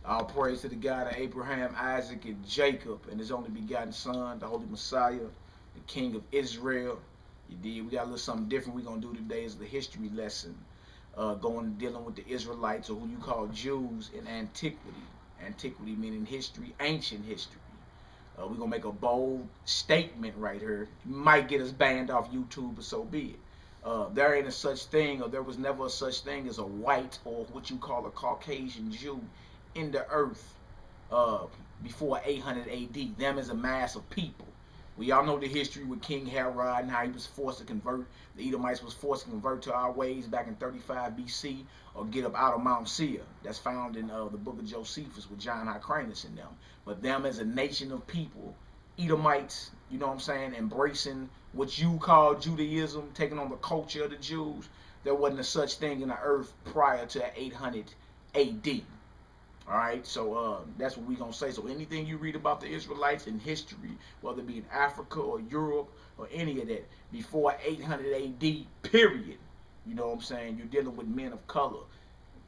All praise to the God of Abraham, Isaac, and Jacob, and his only begotten Son, the Holy Messiah, the King of Israel. You did. We got a little something different we're gonna do today. Is the history lesson, dealing with the Israelites, or who you call Jews, in antiquity. Antiquity meaning history, ancient history. We're gonna make a bold statement right here. Might get us banned off YouTube, but so be it. There ain't a such thing, or there was never a such thing as a white, or what you call a Caucasian Jew in the earth before 800 AD. Them as a mass of people. We all know the history with King Herod and how he was forced to convert. The Edomites was forced to convert to our ways back in 35 BC, or get up out of Mount Seir. That's found in the book of Josephus with John Hyrcanus in them. But them as a nation of people, Edomites, you know what I'm saying, embracing what you call Judaism, taking on the culture of the Jews. There wasn't a such thing in the earth prior to 800 AD. All right, so that's what we're going to say. So anything you read about the Israelites in history, whether it be in Africa or Europe or any of that, before 800 AD, period, you know what I'm saying, you're dealing with men of color,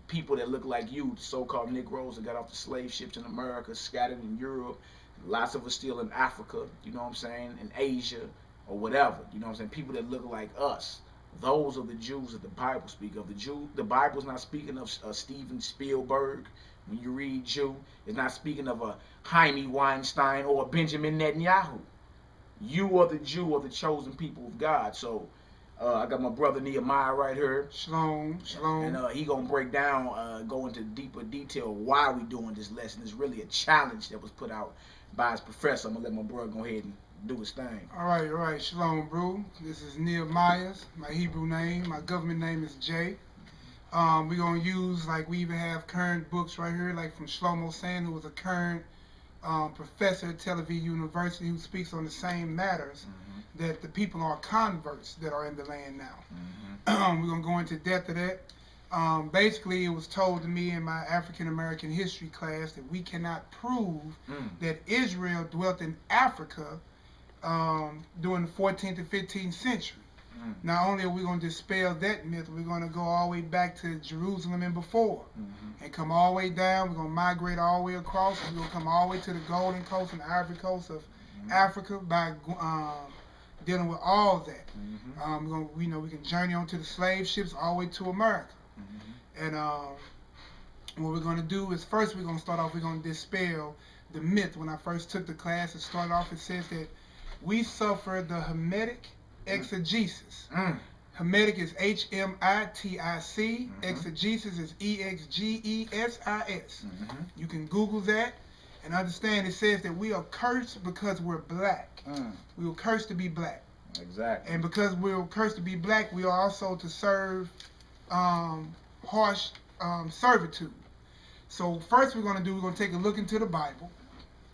people that look like you, so-called Negroes that got off the slave ships in America, scattered in Europe, lots of us still in Africa, you know what I'm saying, in Asia or whatever, you know what I'm saying, people that look like us. Those are the Jews that the Bible speaks of. The Bible's not speaking of Steven Spielberg. When you read Jew, it's not speaking of a Jaime Weinstein or a Benjamin Netanyahu. You are the Jew, or the chosen people of God. So I got my brother Nehemiah right here. Shalom, shalom. And he gonna break down, go into deeper detail why we doing this lesson. It's really a challenge that was put out by his professor. I'm gonna let my brother go ahead and do his thing. All right. Shalom, bro. This is Nehemiah, my Hebrew name. My government name is Jay. We're going to use, like, we even have current books right here, like from Shlomo Sand, who was a current professor at Tel Aviv University, who speaks on the same matters that the people are converts that are in the land now. We're going to go into depth of that. Basically, it was told to me in my African American history class that we cannot prove that Israel dwelt in Africa during the 14th and 15th century. Not only are we going to dispel that myth, we're going to go all the way back to Jerusalem and before, and come all the way down. We're going to migrate all the way across. We're going to come all the way to the Golden Coast and the Ivory Coast of Africa by dealing with all of that. We're going to, we can journey onto the slave ships all the way to America. And what we're going to do is, first we're going to start off, we're going to dispel the myth. When I first took the class, it started off, it says that we suffered the Hamitic exegesis. Hamitic is H-M-I-T-I-C. Exegesis is E-X-G-E-S-I-S. You can Google that and understand it says that we are cursed because we're black. We were cursed to be black. Exactly. And because we were cursed to be black, we are also to serve harsh servitude. So first we're going to take a look into the Bible.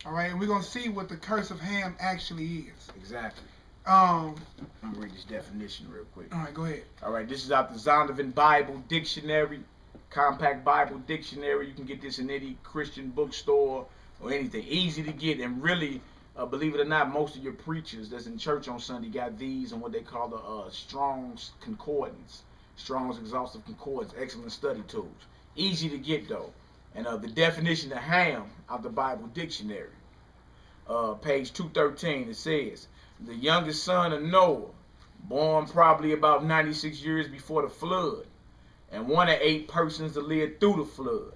All right, and we're going to see what the curse of Ham actually is. Exactly. I'm going to read this definition real quick. All right, go ahead. All right, this is out the Zondervan Bible Dictionary, Compact Bible Dictionary. You can get this in any Christian bookstore or anything. Easy to get, and really, believe it or not, most of your preachers that's in church on Sunday got these and what they call the Strong's Concordance. Strong's Exhaustive Concordance. Excellent study tools. Easy to get, though. And the definition of ham out the Bible Dictionary, page 213, it says, the youngest son of Noah, born probably about 96 years before the flood, and one of 8 persons that lived through the flood.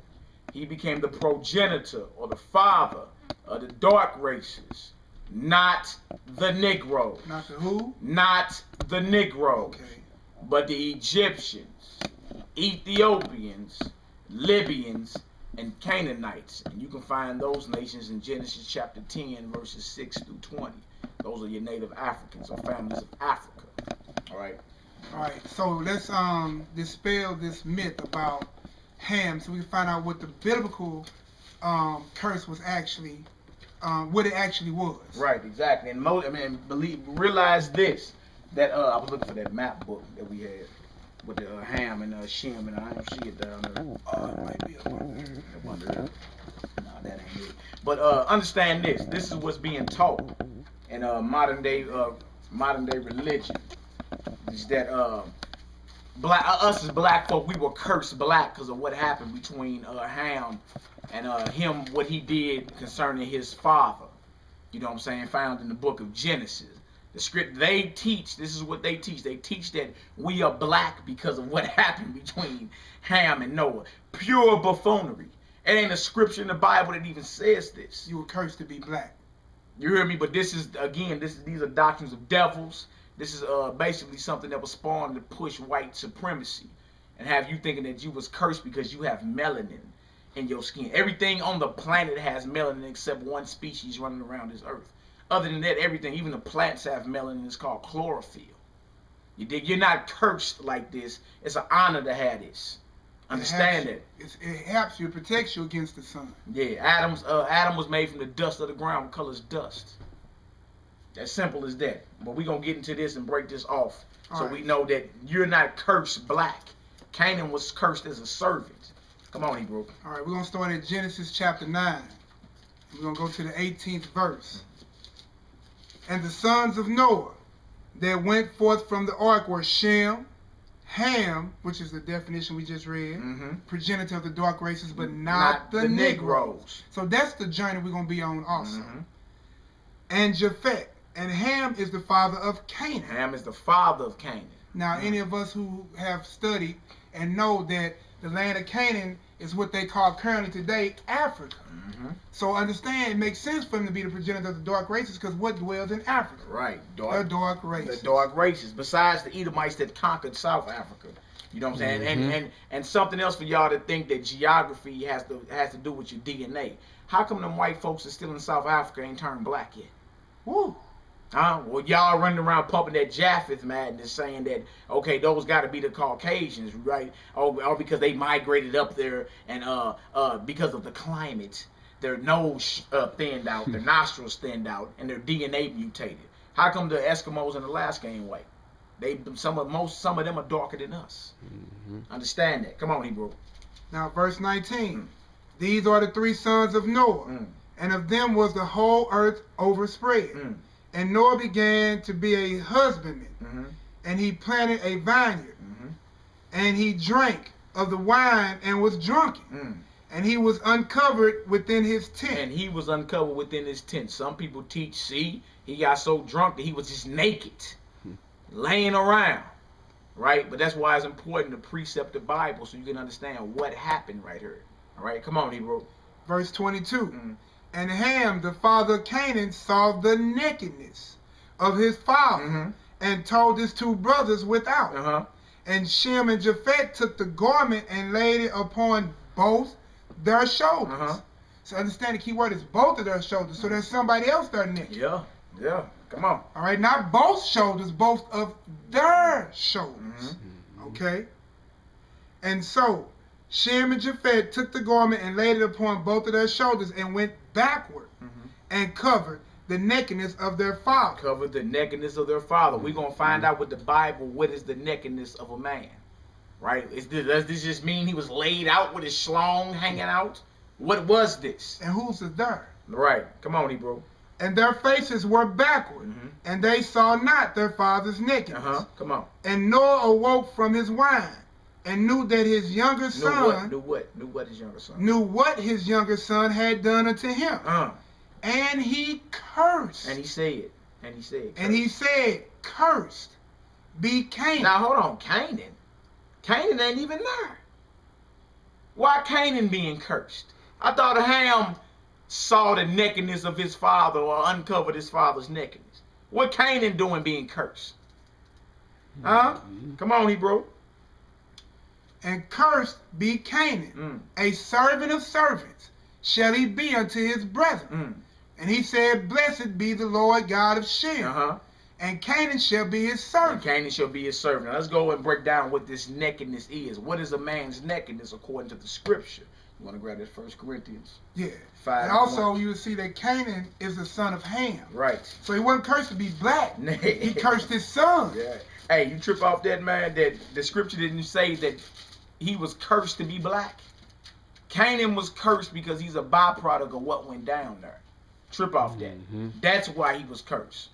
He became the progenitor, or the father, of the dark races, not the Negro. Not the who? Not the Negro. Okay. But the Egyptians, Ethiopians, Libyans, and Canaanites. And you can find those nations in Genesis chapter 10, verses 6 through 20. Those are your native Africans, or families of Africa. All right. All right. So let's dispel this myth about Ham, so we can find out what the biblical curse was actually, what it actually was. Right. Exactly. And realize this, that I was looking for that map book that we had with the Ham and Shem, and I don't see it down there. Oh, it might be up there. No, that ain't it. But understand this. This is what's being taught in modern day religion. Is that us as black folk, we were cursed black because of what happened between Ham and him, what he did concerning his father. You know what I'm saying? Found in the book of Genesis. The script they teach, this is what they teach. They teach that we are black because of what happened between Ham and Noah. Pure buffoonery. It ain't a scripture in the Bible that even says this. You were cursed to be black. You hear me? But this is, again, these are doctrines of devils. This is basically something that was spawned to push white supremacy and have you thinking that you was cursed because you have melanin in your skin. Everything on the planet has melanin except one species running around this earth. Other than that, everything, even the plants have melanin. It's called chlorophyll. You dig? You're not cursed like this. It's an honor to have this. Understand that. It helps you, it protects you against the sun. Yeah, Adam was made from the dust of the ground. What color is dust? As simple as that. But we're going to get into this and break this off. So we know that you're not cursed black. Canaan was cursed as a servant. Come on, Hebrew. All right, we're going to start at Genesis chapter 9. We're going to go to the 18th verse. And the sons of Noah that went forth from the ark were Shem, Ham, which is the definition we just read, progenitor of the dark races, but not the Negroes. So that's the journey we're going to be on also. And Japheth. And Ham is the father of Canaan. Ham is the father of Canaan. Now, any of us who have studied and know that the land of Canaan is what they call currently today Africa. So understand, it makes sense for him to be the progenitor of the dark races because what dwells in Africa? Right. The dark races. The dark races. Besides the Edomites that conquered South Africa. You know what I'm saying? And something else for y'all to think that geography has to do with your DNA. How come them white folks that still in South Africa ain't turned black yet? Woo. Well, y'all running around pumping that Japheth madness saying that, okay, those got to be the Caucasians, right? Or because they migrated up there and because of the climate, their nose thinned out, their nostrils thinned out, and their DNA mutated. How come the Eskimos in Alaska ain't white? Some of them are darker than us. Understand that. Come on, Hebrew. Now, verse 19. These are the three sons of Noah, and of them was the whole earth overspread. And Noah began to be a husbandman, and he planted a vineyard, and he drank of the wine and was drunken, and he was uncovered within his tent. And he was uncovered within his tent. Some people teach, see, he got so drunk that he was just naked, laying around, right? But that's why it's important to precept the Bible so you can understand what happened right here. All right, come on, Hebrew. Verse 22. And Ham, the father of Canaan, saw the nakedness of his father and told his two brothers without. And Shem and Japheth took the garment and laid it upon both their shoulders. So understand the key word is both of their shoulders. So there's somebody else there naked. Yeah. Come on. All right, not both shoulders, both of their shoulders. Okay? And so Shem and Japheth took the garment and laid it upon both of their shoulders and went backward and covered the nakedness of their father. Covered the nakedness of their father. We're going to find out with the Bible what is the nakedness of a man. Right? Does this just mean he was laid out with his schlong hanging out? What was this? And who's the there? Right. Come on, Hebrew. And their faces were backward, and they saw not their father's nakedness. Come on. And Noah awoke from his wine and knew that his younger son Knew what his younger son. Knew what his younger son had done unto him. And he cursed. And he said. Cursed be Canaan. Now hold on, Canaan. Canaan ain't even there. Why Canaan being cursed? I thought Ham saw the nakedness of his father or uncovered his father's nakedness. What Canaan doing being cursed? Come on, Hebrew. And cursed be Canaan, a servant of servants shall he be unto his brethren. And he said, blessed be the Lord God of Shem, and Canaan shall be his servant. And Canaan shall be his servant. Now let's go and break down what this nakedness is. What is a man's nakedness according to the scripture? You want to grab that 1 Corinthians? Yeah. 5 and also you will see that Canaan is the son of Ham. Right. So he wasn't cursed to be black. He cursed his son. Yeah. Hey, you trip off that, man, that the scripture didn't say that he was cursed to be black. Canaan was cursed because he's a byproduct of what went down there. Trip off that. That's why he was cursed.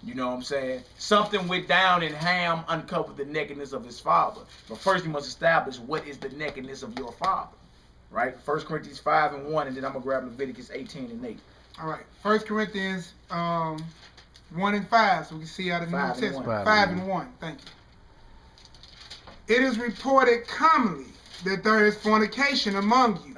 You know what I'm saying? Something went down and Ham uncovered the nakedness of his father. But first you must establish what is the nakedness of your father. Right? 1 Corinthians 5:1, and then I'm going to grab Leviticus 18:8. All right. 1 Corinthians 1 and 5, so we can see out of the New Testament. 5:1. Thank you. It is reported commonly that there is fornication among you.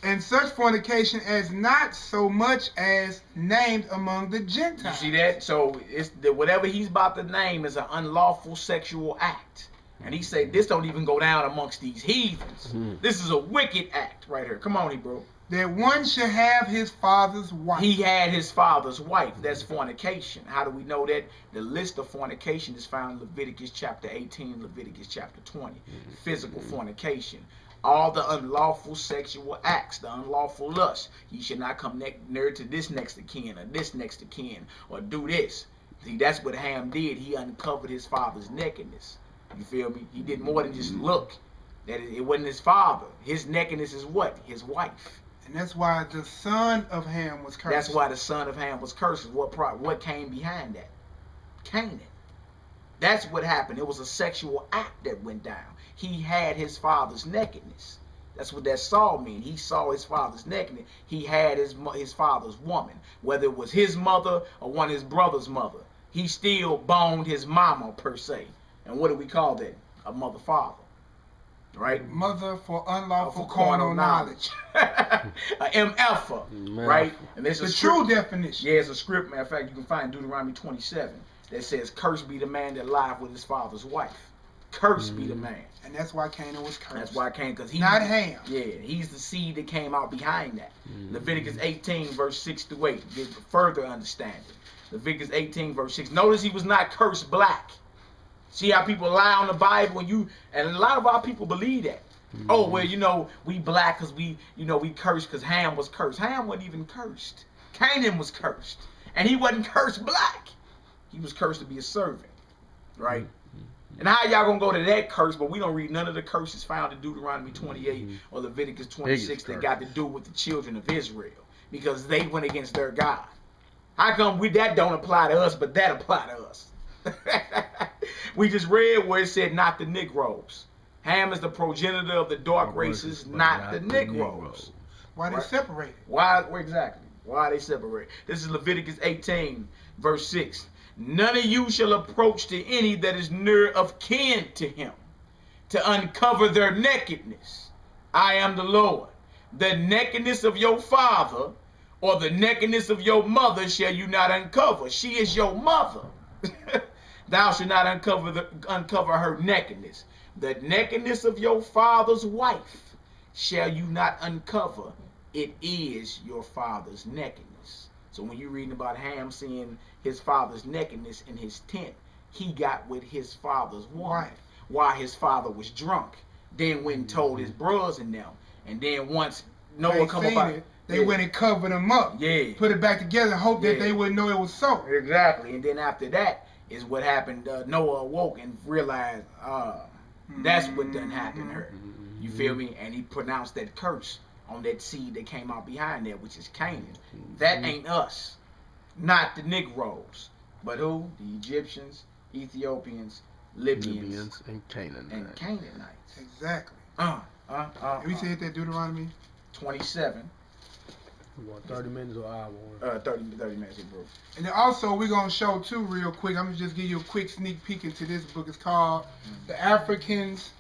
And such fornication as not so much as named among the Gentiles. You see that? So it's whatever he's about to name is an unlawful sexual act. And he said this don't even go down amongst these heathens. This is a wicked act right here. Come on, Hebrew. That one should have his father's wife. He had his father's wife. That's fornication. How do we know that? The list of fornication is found in Leviticus chapter 18, Leviticus chapter 20. Physical fornication. All the unlawful sexual acts, the unlawful lust. You should not come near to this next of kin or this next of kin or do this. See, that's what Ham did. He uncovered his father's nakedness. You feel me? He did more than just look. That it wasn't his father. His nakedness is what? His wife. And that's why the son of Ham was cursed. That's why the son of Ham was cursed. What came behind that? Canaan. That's what happened. It was a sexual act that went down. He had his father's nakedness. That's what that saw mean. He saw his father's nakedness. He had his father's woman. Whether it was his mother or one of his brother's mother. He still boned his mama, per se. And what do we call that? A mother-father. Right? Mother for unlawful carnal knowledge. MFA. Right? And there's the true definition. Yeah, it's a script. Matter of fact, you can find Deuteronomy 27 that says, "Cursed be the man that lieth with his father's wife." Cursed be the man. And that's why Canaan was cursed. That's why Canaan, because he's not Ham. Yeah, he's the seed that came out behind that. Leviticus 18, verse 6 to 8. Get further understanding. Leviticus 18, verse 6. Notice he was not cursed black. See how people lie on the Bible, and a lot of our people believe that. Oh, well, you know, we black because we cursed because Ham was cursed. Ham wasn't even cursed. Canaan was cursed. And he wasn't cursed black. He was cursed to be a servant. Right? And how y'all gonna go to that curse, but we don't read none of the curses found in Deuteronomy 28 or Leviticus 26 that got to do with the children of Israel, because they went against their God. How come that don't apply to us, but that apply to us? We just read where it said not the Negroes. Ham is the progenitor of the dark races, not the Negroes. Why they separated? Why exactly? Why they separate? This is Leviticus 18, verse 6. None of you shall approach to any that is near of kin to him, to uncover their nakedness. I am the Lord. The nakedness of your father or the nakedness of your mother shall you not uncover. She is your mother. Thou shalt not uncover her nakedness. The nakedness of your father's wife shall you not uncover. It is your father's nakedness. So when you're reading about Ham seeing his father's nakedness in his tent, he got with his father's wife while his father was drunk. Then went and told his brothers and them. And then once Noah come about it, they went and covered them up. Yeah. Put it back together, hope that they wouldn't know it was so. Exactly. And then after that is what happened. Noah awoke and realized that's what done happened to her. You feel me? And he pronounced that curse on that seed that came out behind there, which is Canaan. That ain't us. Not the Negroes. But who? The Egyptians, Ethiopians, Libyans and Canaanites. Exactly. We said that Deuteronomy 27. You want 30 minutes or hour? 30 minutes, bro. And then also we're gonna show too real quick. I'm gonna just give you a quick sneak peek into this book. It's called The African's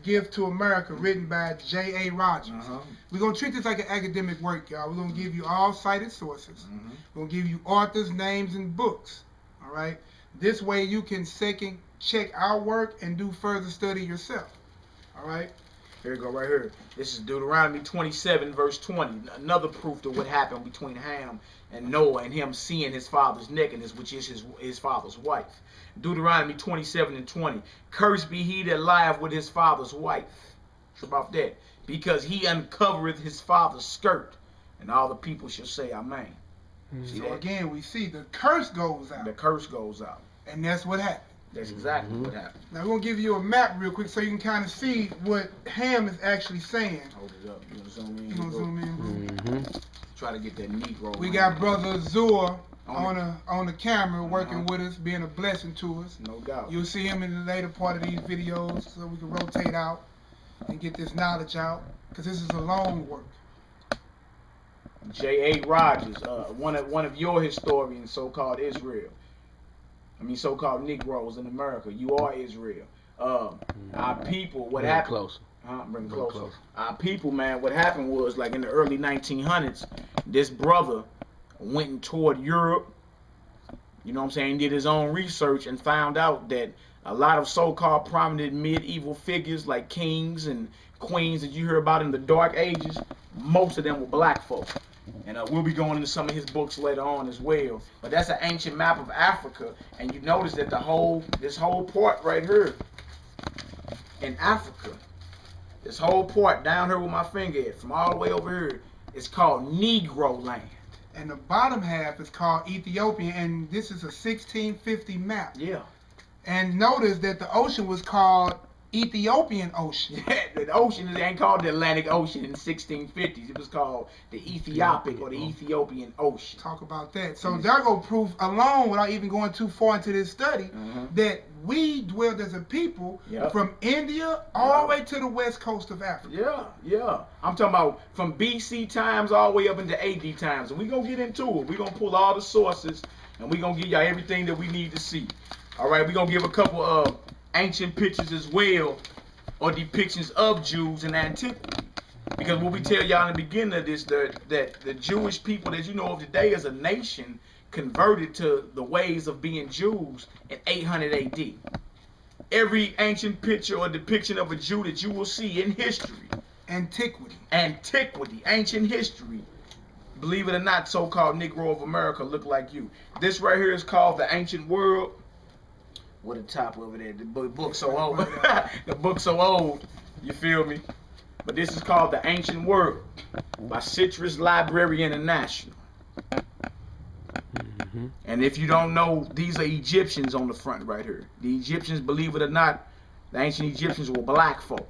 Gift to America, written by J.A. Rogers. We're gonna treat this like an academic work, y'all. We're gonna give you all cited sources. We're gonna give you authors' names and books. All right. This way you can second check our work and do further study yourself. All right. Here we go, right here. This is Deuteronomy 27, verse 20. Another proof to what happened between Ham and Noah and him seeing his father's nakedness, which is his father's wife. Deuteronomy 27 and 20. Cursed be he that lieth with his father's wife. What about that? Because he uncovereth his father's skirt. And all the people shall say, Amen. So again, we see the curse goes out. The curse goes out. And that's what happened. That's exactly what happened. Now, we're going to give you a map real quick so you can kind of see what Ham is actually saying. Hold it up. You want to zoom in? You want to zoom in? Try to get that Negro. We got Brother Zur on the camera, working with us, being a blessing to us. No doubt. You'll see him in the later part of these videos, so we can rotate out and get this knowledge out, because this is a long work. J.A. Rogers, one of your historians, so-called Israel. I mean, so-called Negroes in America. You are Israel. Our people, what happened? Closer. Bring closer. Our people, man, what happened was, like in the early 1900s, this brother went toward Europe, you know what I'm saying, did his own research and found out that a lot of so-called prominent medieval figures like kings and queens that you hear about in the Dark Ages, most of them were black folk. And we'll be going into some of his books later on as well. But that's an ancient map of Africa, and you notice that this whole part right here in Africa, this whole part down here with my finger at, from all the way over here, is called Negro land. And the bottom half is called Ethiopian, and this is a 1650 map. Yeah. And notice that the ocean was called Ethiopian Ocean. Yeah, the ocean ain't called the Atlantic Ocean in the 1650s. It was called the Ethiopic or the Ethiopian Ocean. Talk about that. So there go proof alone, without even going too far into this study, that we dwelled as a people from India all the way to the west coast of Africa. Yeah. I'm talking about from BC times all the way up into AD times. And we're going to get into it. We're going to pull all the sources, and we're going to give y'all everything that we need to see. All right, we're going to give a couple of ancient pictures as well, or depictions of Jews in antiquity. Because what we tell y'all in the beginning of this, that the Jewish people that you know of today as a nation converted to the ways of being Jews in 800 AD. Every ancient picture or depiction of a Jew that you will see in history, antiquity, ancient history, believe it or not, so-called Negro of America look like you. This right here is called The Ancient World. What the top over there? The book so old. The book so old. You feel me? But this is called The Ancient World by Citrus Library International. And if you don't know, these are Egyptians on the front right here. The Egyptians, believe it or not, the ancient Egyptians were black folk.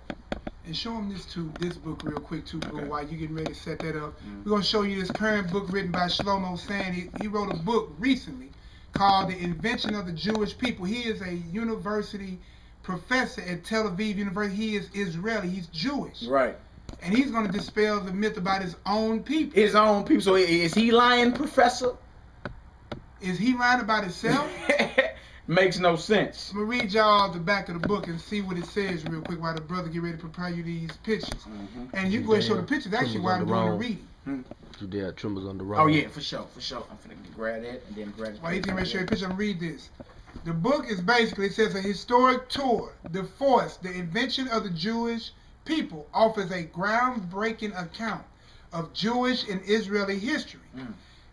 And show them this book real quick too, bro, while you getting ready to set that up. We're going to show you this current book written by Shlomo Sand. He wrote a book recently called The Invention of the Jewish People. He is a university professor at Tel Aviv University. He is Israeli. He's Jewish. Right. And he's going to dispel the myth about his own people. His own people. So is he lying, Professor? Is he lying about himself? Makes no sense. I'm going to read y'all the back of the book and see what it says real quick while the brother get ready to prepare you these pictures. And you go ahead and show the pictures. Actually, while I'm doing the reading. Judea trembles on the road. Oh yeah, for sure. I'm finna grab that and then grab it. While he's getting ready to show you the picture, I'm read this. The book is basically, it says, a historic tour, the force, the invention of the Jewish people, offers a groundbreaking account of Jewish and Israeli history,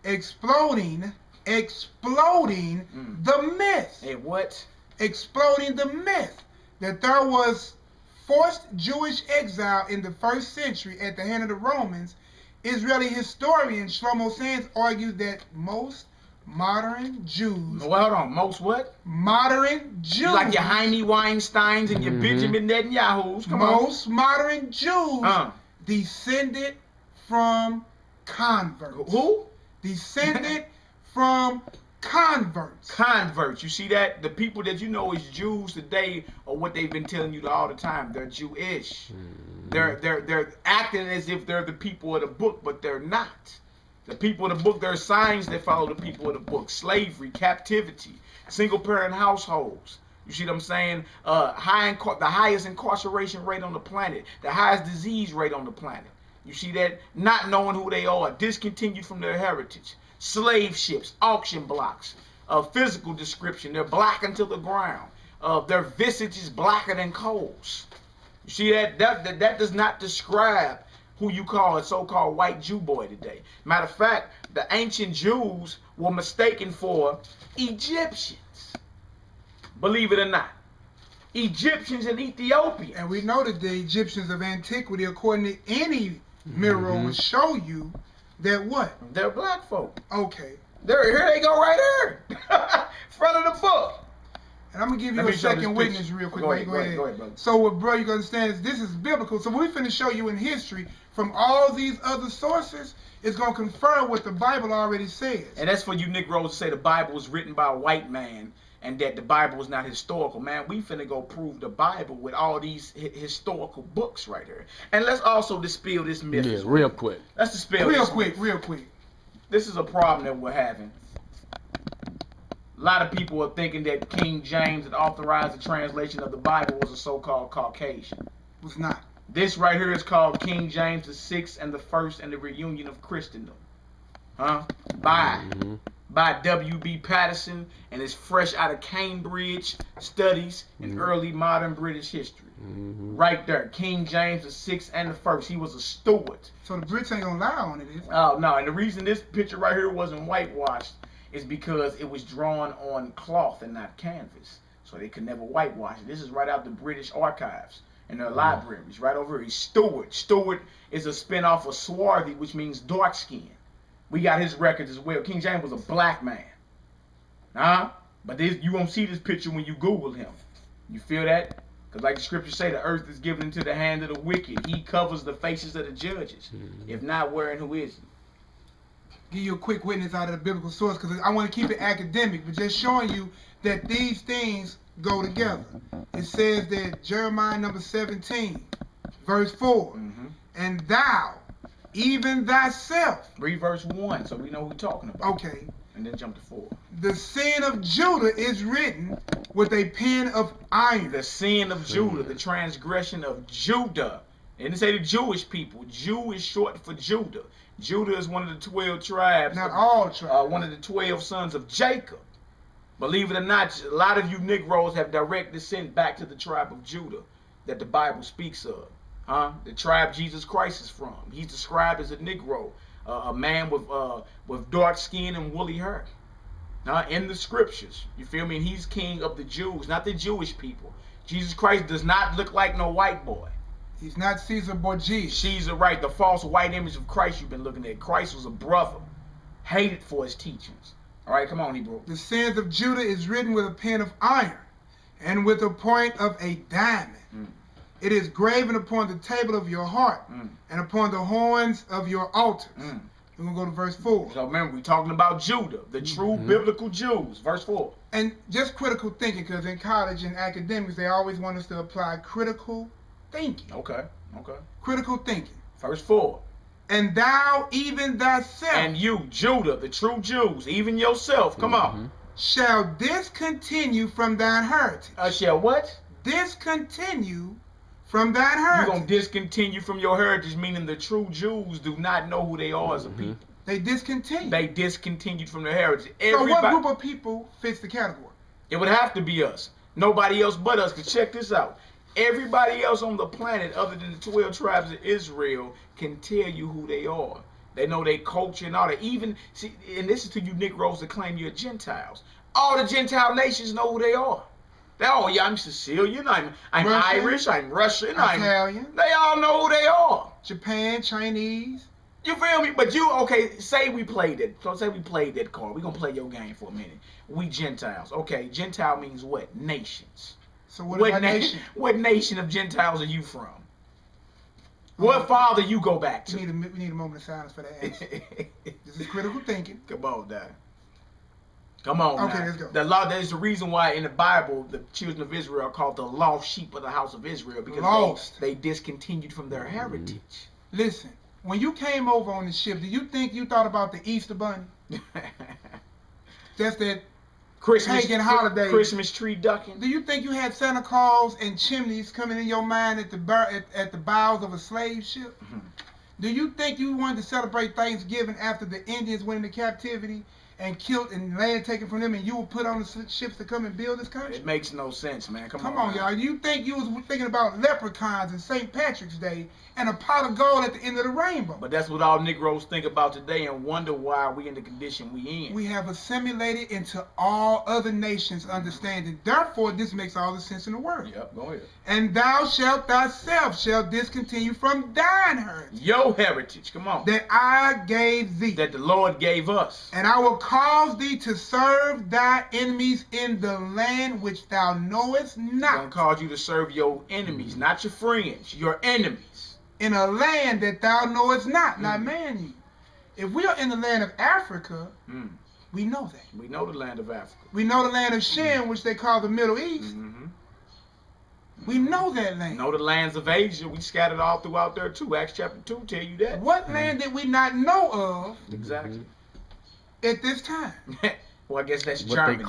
exploding the myth. Hey, what? Exploding the myth that there was forced Jewish exile in the 1st century at the hand of the Romans. Israeli historian Shlomo Sands argued that most modern Jews... Well, hold on. Most what? Modern Jews. Like your Jaime Weinsteins and your Benjamin Netanyahus. Come on. Most modern Jews descended from converts. Who? Descended from converts. Converts. You see that? The people that you know as Jews today are what they've been telling you all the time. They're Jewish. They're acting as if they're the people of the book, but they're not. The people of the book, there are signs that follow the people of the book. Slavery, captivity, single-parent households. You see what I'm saying? The highest incarceration rate on the planet. The highest disease rate on the planet. You see that? Not knowing who they are. Discontinued from their heritage. Slave ships, auction blocks. Physical description. They're black until the ground. Their visage is blacker than coals. You see that? That does not describe who you call a so-called white Jew boy today. Matter of fact, the ancient Jews were mistaken for Egyptians. Believe it or not. Egyptians and Ethiopians. And we know that the Egyptians of antiquity, according to any mirror, will show you that what? They're black folk. Okay. Here they go right here. Front of the book. And I'm going to give you a second witness real quick. Go ahead, brother. So what, bro, you got to understand is this is biblical. So we're finna show you in history from all these other sources, it's going to confirm what the Bible already says. And that's for you Negroes to say the Bible was written by a white man and that the Bible is not historical. Man, we finna go prove the Bible with all these historical books right here. And let's also dispel this myth. Yeah, real quick. Let's dispel real this quick, myth. Real quick. This is a problem that we're having. A lot of people are thinking that King James that authorized the translation of the Bible was a so-called Caucasian. It was not. This right here is called King James VI and the First and the Reunion of Christendom. By W.B. Patterson, and it's fresh out of Cambridge Studies in Early Modern British History. Right there, King James VI and the First. He was a steward. So the Brits ain't gonna lie on it, is it? Oh no, and the reason this picture right here wasn't whitewashed is because it was drawn on cloth and not canvas. So they could never whitewash it. This is right out the British archives in their libraries. Right over here, he's steward. Steward is a spinoff of swarthy, which means dark skin. We got his records as well. King James was a black man. But this, you won't see this picture when you Google him. You feel that? Because like the scriptures say, the earth is given into the hand of the wicked. He covers the faces of the judges. If not, where and who is he? Give you a quick witness out of the biblical source because I want to keep it academic, but just showing you that these things go together. It says that Jeremiah number 17, verse 4, and thou, even thyself. Read verse 1 so we know what we're talking about. Okay. And then jump to 4. The sin of Judah is written with a pen of iron. The sin of Judah, the transgression of Judah. It didn't say the Jewish people. Jew is short for Judah. Judah is one of the 12 tribes. Not all tribes. One of the 12 sons of Jacob. Believe it or not, a lot of you Negroes have direct descent back to the tribe of Judah that the Bible speaks of. The tribe Jesus Christ is from. He's described as a Negro, a man with dark skin and woolly hair. In the scriptures, you feel me? And he's king of the Jews, not the Jewish people. Jesus Christ does not look like no white boy. He's not Caesar Borgia. Caesar, right? The false white image of Christ you've been looking at. Christ was a brother, hated for his teachings. All right, come on, Hebrew. The sins of Judah is written with a pen of iron and with a point of a diamond. It is graven upon the table of your heart and upon the horns of your altars. We're going to go to verse 4. So remember, we're talking about Judah, the true biblical Jews. Verse 4. And just critical thinking, because in college and academics, they always want us to apply critical thinking. Okay. Critical thinking. Verse 4. And thou, even thyself. And you, Judah, the true Jews, even yourself, come on. Shall discontinue from thine heritage. Shall what? Discontinue from thine heritage. You're going to discontinue from your heritage, meaning the true Jews do not know who they are as a people. They discontinued. They discontinued from their heritage. So what group of people fits the category? It would have to be us. Nobody else but us. Because check this out. Everybody else on the planet other than the 12 tribes of Israel can tell you who they are. They know their culture and all that. Even, see, and this is to you Negroes that claim you're Gentiles. All the Gentile nations know who they are. Oh, yeah, I'm Sicilian, I'm Russian, Irish, I'm Russian, Italian. They all know who they are. Japan, Chinese. You feel me? But you, okay, say we played it. So say we played that card. We're going to play your game for a minute. We Gentiles. Okay, Gentile means what? Nations. So what nation? What nation of Gentiles are you from? What father you go back to? We need a moment of silence for that answer. This is critical thinking. Come on, Dad. Come on, okay, now. Let's go. The law. There's a reason why in the Bible the children of Israel are called the lost sheep of the house of Israel because they discontinued from their heritage. Listen, when you came over on the ship, do you think you thought about the Easter Bunny? Just that pagan holiday. Christmas tree ducking. Do you think you had Santa Claus and chimneys coming in your mind at the bows of a slave ship? Do you think you wanted to celebrate Thanksgiving after the Indians went into captivity and killed and land taken from them, and you were put on the ships to come and build this country? It makes no sense, man. Come on, y'all. You think you was thinking about leprechauns and St. Patrick's Day and a pot of gold at the end of the rainbow? But that's what all Negroes think about today and wonder why we in the condition we in. We have assimilated into all other nations' understanding. Therefore, this makes all the sense in the world. Yep, go ahead. And thou shalt thyself shall discontinue from thine heritage. Your heritage, come on. That I gave thee. That the Lord gave us. And I will cause thee to serve thy enemies in the land which thou knowest not. Gonna cause you to serve your enemies, not your friends, your enemies. In a land that thou knowest not. Now, man, you, if we are in the land of Africa, we know that. We know the land of Africa. We know the land of Shem, which they call the Middle East. We know that land. We know the lands of Asia. We scattered all throughout there too. Acts chapter 2 tell you that. What land did we not know of? Exactly. At this time. Well, I guess that's what Germany.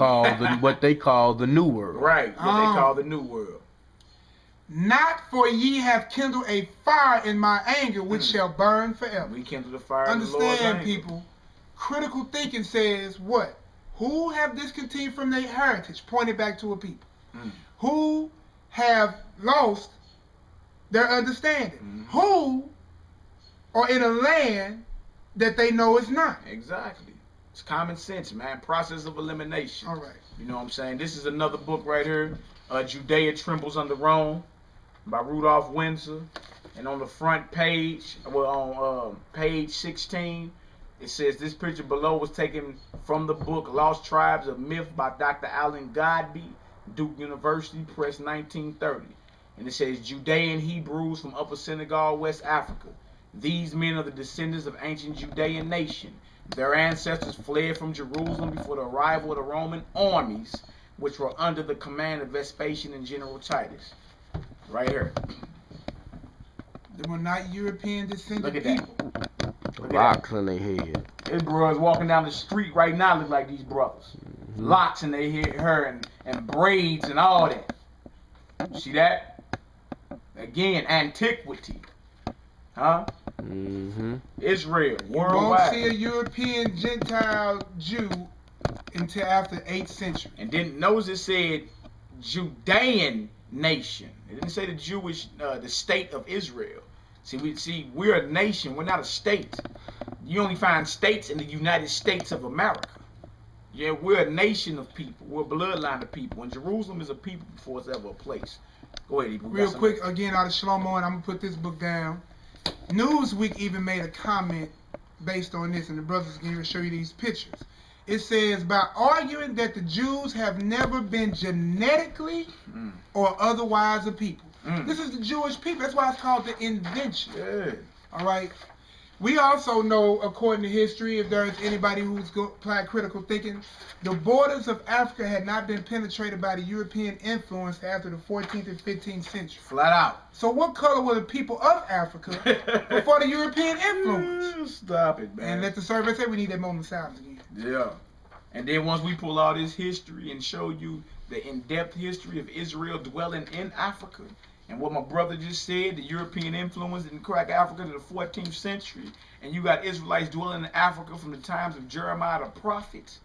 What they call the New World. Right. What they call the New World. Not for ye have kindled a fire in my anger, which shall burn forever. We kindled the fire. Understand, people. Critical thinking says what? Who have discontinued from their heritage, pointed back to a people. Who have lost their understanding. Who are in a land that they know is not. Exactly. It's common sense, man. Process of elimination. All right. You know what I'm saying? This is another book right here. Judea Trembles Under Rome by Rudolph Windsor. And on the front page, well, on page 16, it says this picture below was taken from the book Lost Tribes of Myth by Dr. Alan Godby, Duke University Press, 1930. And it says Judean Hebrews from Upper Senegal, West Africa. These men are the descendants of ancient Judean nation. Their ancestors fled from Jerusalem before the arrival of the Roman armies, which were under the command of Vespasian and General Titus. Right here. They were not European descended Look at people. That. Locks on their head. These brothers walking down the street right now look like these brothers. Locks in their hair and braids and all that. See that? Again, antiquity. Huh? Israel, worldwide. You won't see a European Gentile Jew until after 8th century. And then notice it said Judean nation. It didn't say the Jewish, the state of Israel. We're a nation. We're not a state. You only find states in the United States of America. Yeah, we're a nation of people. We're a bloodline of people. And Jerusalem is a people before it's ever a place. Go ahead, Ebru. Real quick, again, out of Shlomo, and I'm going to put this book down. Newsweek even made a comment based on this, and the brothers can even show you these pictures. It says, by arguing that the Jews have never been genetically or otherwise a people. This is the Jewish people. That's why it's called the invention. Yeah. All right? We also know, according to history, if there's anybody who's applied critical thinking, the borders of Africa had not been penetrated by the European influence after the 14th and 15th century. Flat out. So what color were the people of Africa before the European influence? Stop it, man. And let the survey say we need that moment of silence again. Yeah. And then once we pull all this history and show you the in-depth history of Israel dwelling in Africa, and what my brother just said, the European influence didn't crack Africa to the 14th century, and you got Israelites dwelling in Africa from the times of Jeremiah the prophet,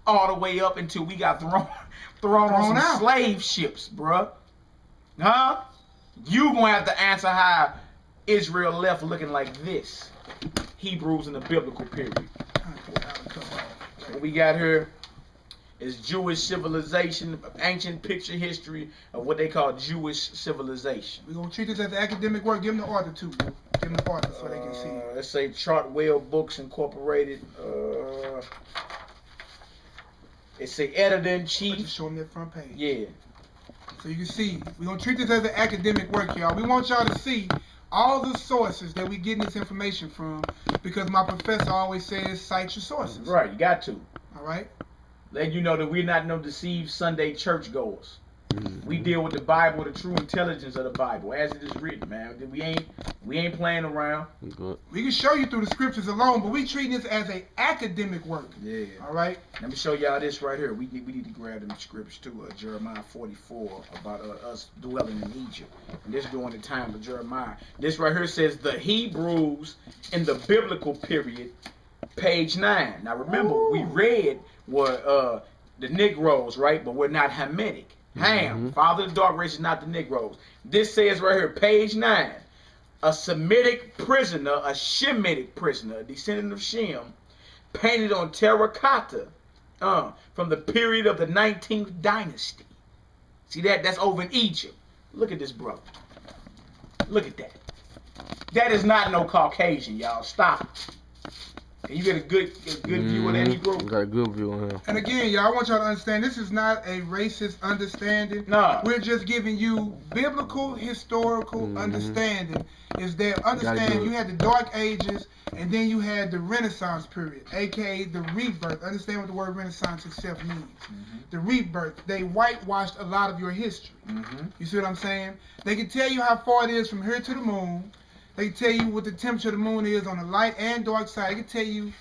all the way up until we got thrown on some slave ships, bruh. Huh? You gonna have to answer how Israel left looking like this. Hebrews in the biblical period. What we got here is Jewish civilization, ancient picture history of what they call Jewish civilization. We're going to treat this as academic work. Give them the author, too. Give them the author so they can see. Let's say Chartwell Books Incorporated. It's the editor-in-chief. Just show them that front page. Yeah. So you can see. We're going to treat this as an academic work, y'all. We want y'all to see all the sources that we're getting this information from, because my professor always says cite your sources. Right, you got to. All right? Let you know that we're not no deceived Sunday churchgoers. We deal with the Bible, the true intelligence of the Bible, as it is written, man. We ain't playing around. Good. We can show you through the scriptures alone, but we treat this as an academic work. Yeah. All right? Let me show y'all this right here. We need to grab them scriptures too. Jeremiah 44 about us dwelling in Egypt. And this during the time of Jeremiah. This right here says the Hebrews in the biblical period, page 9. Now remember, we read were the Negroes, right? But we're not Hamitic. Ham, father of the dark race, is not the Negroes. This says right here, page 9, a Semitic prisoner, a Shemitic prisoner, a descendant of Shem, painted on terracotta from the period of the 19th dynasty. See that? That's over in Egypt. Look at this brother. Look at that. That is not no Caucasian, y'all. Stop. And you get a good view of that Negro. Got a good view on him. And again, y'all, I want y'all to understand, this is not a racist understanding. Nah. We're just giving you biblical, historical understanding. Is that understand you had the Dark Ages, and then you had the Renaissance period, aka the rebirth. Understand what the word Renaissance itself means. The rebirth. They whitewashed a lot of your history. You see what I'm saying? They can tell you how far it is from here to the moon. They can tell you what the temperature of the moon is on the light and dark side. They can tell you